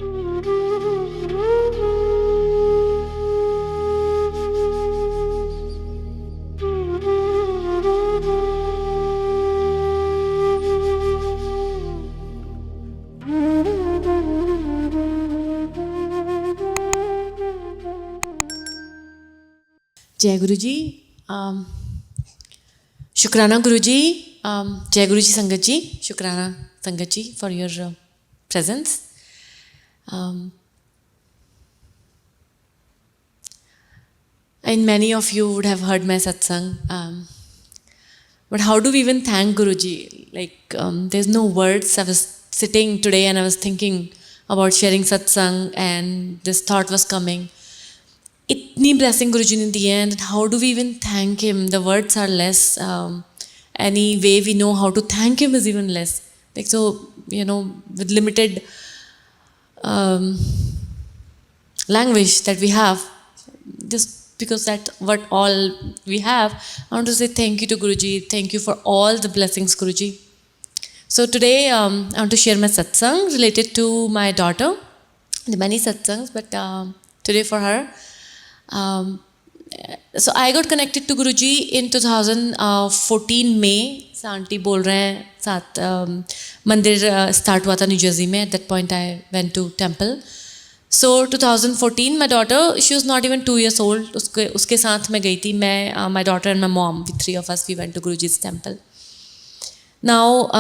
Jai Guruji, Shukrana Guruji, Jai Guruji Sangat Ji, Shukrana Sangat Ji for your presence. And many of you would have heard my satsang. But how do we even thank Guruji? Like, there's no words. I was sitting today and I was thinking about sharing satsang, and this thought was coming. Itni blessing Guruji ne diye, and how do we even thank him? The words are less. Any way we know how to thank him is even less. Like, so, you know, with limited language that we have, just because that's what all we have, I want to say thank you to Guruji. Thank you for all the blessings, Guruji. So today, I want to share my satsang related to my daughter. There are many satsangs, but today for her. So I got connected to Guruji in 2014 May. Aunty बोल रहे हैं साथ मंदिर start हुआ था new Jersey में. At that point I went to temple. So 2014 my daughter, she was not even 2 years old. उसके साथ मैं गई थी. मैं my daughter and my mom, the three of us, we went to Guruji's temple. Now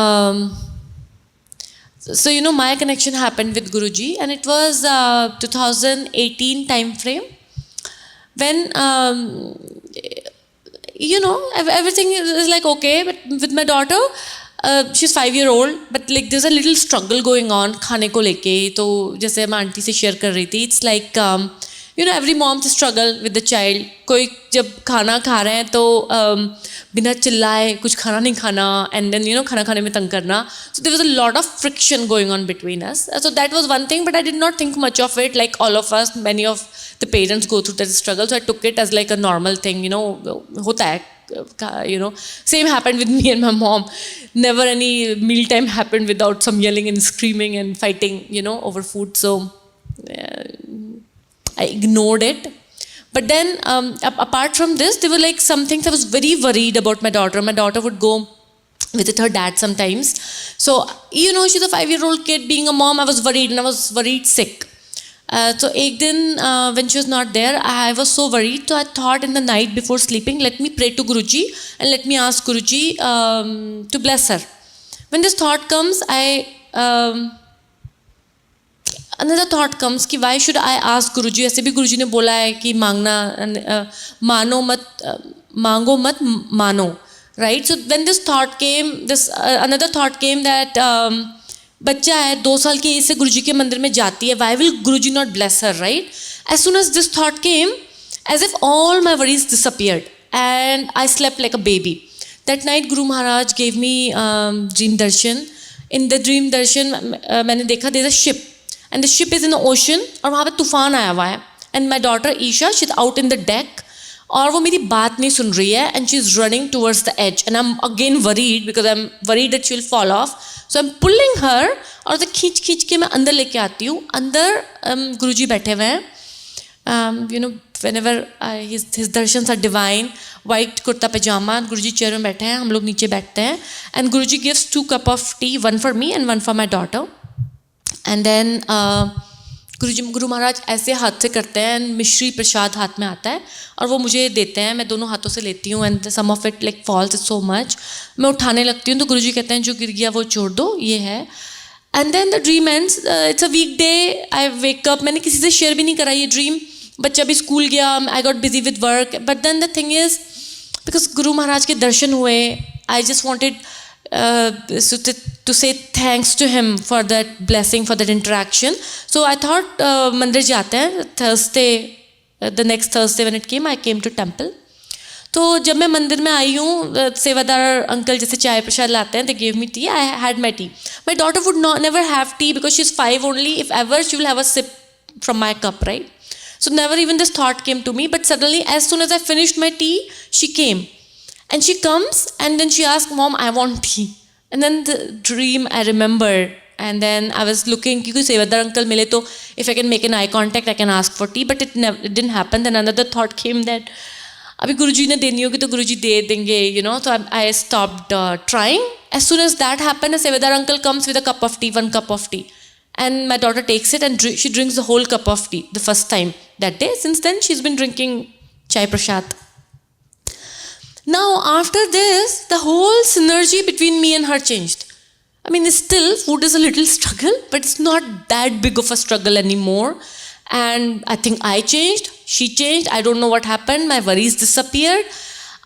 so you know, my connection happened with Guruji, and it was 2018 time frame. When, you know, everything is like okay, but with my daughter, she's 5-year-old, but like there's a little struggle going on खाने को लेके. तो जैसे मैं aunty से share कर रही थी, it's like, you know, every mom struggle with the child. कोई जब खाना खा रहे हैं तो बिना चिल्लाए कुछ खाना नहीं खाना, and then, you know, खाना खाने में तंग करना. So there was a lot of friction going on between us. So that was one thing, but I did not think much of it. Like all of us, many of the parents go through that struggle, so I took it as like a normal thing, you know, hota hai, you know. Same happened with me and my mom. Never any mealtime happened without some yelling and screaming and fighting, you know, over food. So I ignored it. But then apart from this, there were like some things I was very worried about my daughter. My daughter would go visit her dad sometimes. So, you know, she's a 5-year-old kid. Being a mom, I was worried, and I was worried sick. So एक दिन when she was not there, I was so worried. So I thought in the night before sleeping, let me pray to Guruji and let me ask Guruji to bless her. When this thought comes, another thought comes कि why should I ask Guruji? ऐसे भी गुरुजी ने बोला है कि मांगो मत मानो, right? So when this thought came, another thought came that बच्चा है 2 साल की इससे गुरुजी के मंदिर में जाती है, why will Guruji not bless her, right? As soon as this thought came, as if all my worries disappeared, and I slept like a baby. That night Guru Maharaj gave me dream darshan. In the dream darshan मैंने देखा there's a ship, and the ship is in the ocean, और वहाँ पे तूफान आया हुआ है, and my daughter Isha, she's out in the deck, और वो मेरी बात नहीं सुन रही है, and she's running towards the edge, and I'm again worried because I'm worried that she'll fall off. So I'm pulling her, और उसे खींच के मैं अंदर लेके आती हूँ. अंदर गुरुजी बैठे हुए हैं. You know, whenever his darshans are divine. White kurta pajama, Guruji chair में बैठे हैं, हम लोग नीचे बैठते हैं, and Guruji gives 2 cups of tea, one for me and one for my daughter. And then Guru Maharaj ऐसे हाथ से करते हैं, मिश्री प्रसाद हाथ में आता है और वो मुझे देते हैं. मैं दोनों हाथों से लेती हूँ, and some of it like falls so much. मैं उठाने लगती हूँ तो गुरुजी कहते हैं जो गिर गया वो छोड़ दो, ये है. And then the dream ends. It's a weekday. I wake up. मैंने किसी से शेयर भी नहीं करा ये ड्रीम. बच्चा भी स्कूल गया. I got busy with work. But then the thing is, because Guru Maharaj के दर्शन हुए, I just wanted to say thanks to him for that blessing, for that interaction. So I thought मंदिर जाते हैं. Thursday, the next Thursday when it came, I came to temple. तो जब मैं मंदिर में आई हूँ, सेवादार अंकल जैसे चाय प्रसाद लाते हैं, they gave me tea. I had my tea. My daughter would never have tea because she's 5 only. If ever, she will have a sip from my cup, right? So never even this thought came to me. But suddenly, as soon as I finished my tea, she came. And she comes and then she asks, Mom, I want tea. And then the dream I remembered, And then I was looking, क्योंकि सेवादार uncle मिले तो if I can make an eye contact, I can ask for tea. But it didn't happen. Then another thought came that अभी गुरुजी ने देनी होगी तो गुरुजी दे देंगे, you know. So I stopped trying. As soon as that happened, a सेवादार uncle comes with a cup of tea, 1 cup of tea. And my daughter takes it and she drinks the whole cup of tea the first time that day. Since then, she's been drinking chai prasad. Now, after this, the whole synergy between me and her changed. I mean, still, food is a little struggle, but it's not that big of a struggle anymore. And I think I changed, she changed, I don't know what happened, my worries disappeared.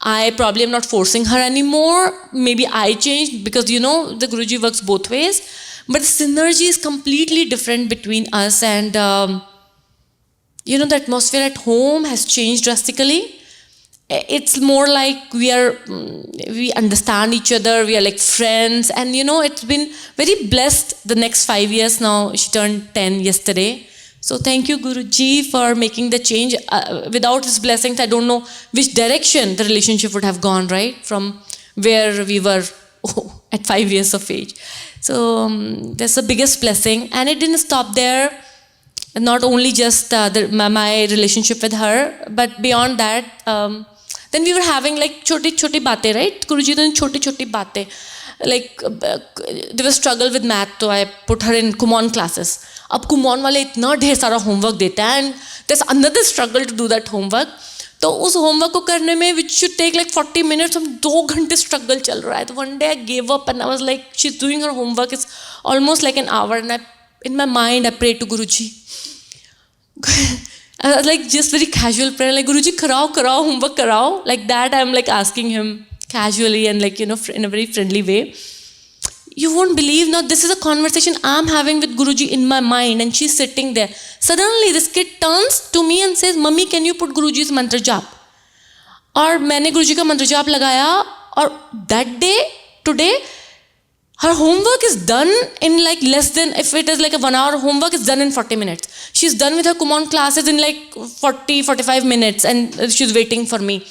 I probably am not forcing her anymore. Maybe I changed because, you know, the Guruji works both ways. But the synergy is completely different between us, and you know, the atmosphere at home has changed drastically. It's more like we understand each other, we are like friends, and you know, it's been very blessed the next 5 years now. She turned 10 yesterday. So thank you, Guruji, for making the change. Without his blessings, I don't know which direction the relationship would have gone, right? From where we were at 5 years of age. So that's the biggest blessing. And it didn't stop there. Not only just my relationship with her, but beyond that, then we were having like choti baatein, right? Guruji ne choti baatein. Like there was struggle with math, so I put her in Kumon classes. Ab Kumon wale itna dher sara homework deta hai, and there's another struggle to do that homework. तो उस homework को करने में which should take like 40 minutes, हम 2 घंटे struggle चल रहा है. तो one day I gave up and I was like, she's doing her homework, it's almost like an hour, and in my mind I prayed to Guruji. I was like just very casual prayer, like Guruji karao homework karao, like that. I'm like asking him casually and like, you know, in a very friendly way. You won't believe, now this is a conversation I'm having with Guruji in my mind, and she's sitting there. Suddenly this kid turns to me and says, Mummy, can you put Guruji's mantra jap? और मैंने गुरुजी का मंत्र जाप लगाया, और that day, today, her homework is done in like less than, if it is like a 1 hour homework, is done in 40 minutes. She's done with her Kumon classes in like 40-45 minutes, and she's waiting for me.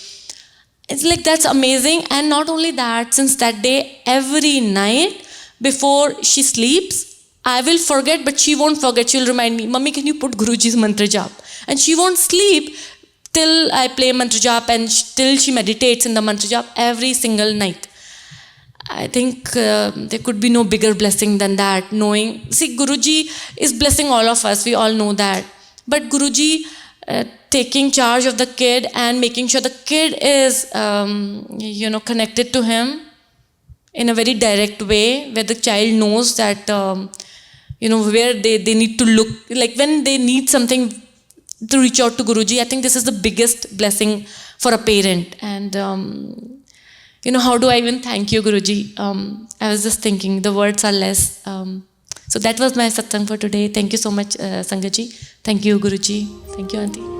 It's like, that's amazing. And not only that, since that day, every night before she sleeps, I will forget, but she won't forget. She'll remind me, Mummy, can you put Guruji's mantra jap? And she won't sleep till I play mantra jap, and till she meditates in the mantra jap every single night. I think there could be no bigger blessing than that, knowing, see, Guruji is blessing all of us, we all know that. But Guruji taking charge of the kid and making sure the kid is, you know, connected to him in a very direct way, where the child knows that, you know, where they need to look, like when they need something to reach out to Guruji. I think this is the biggest blessing for a parent. And, you know, how do I even thank you, Guruji? I was just thinking, the words are less. So that was my satsang for today. Thank you so much, Sangatji. Thank you, Guruji. Thank you, Aunty.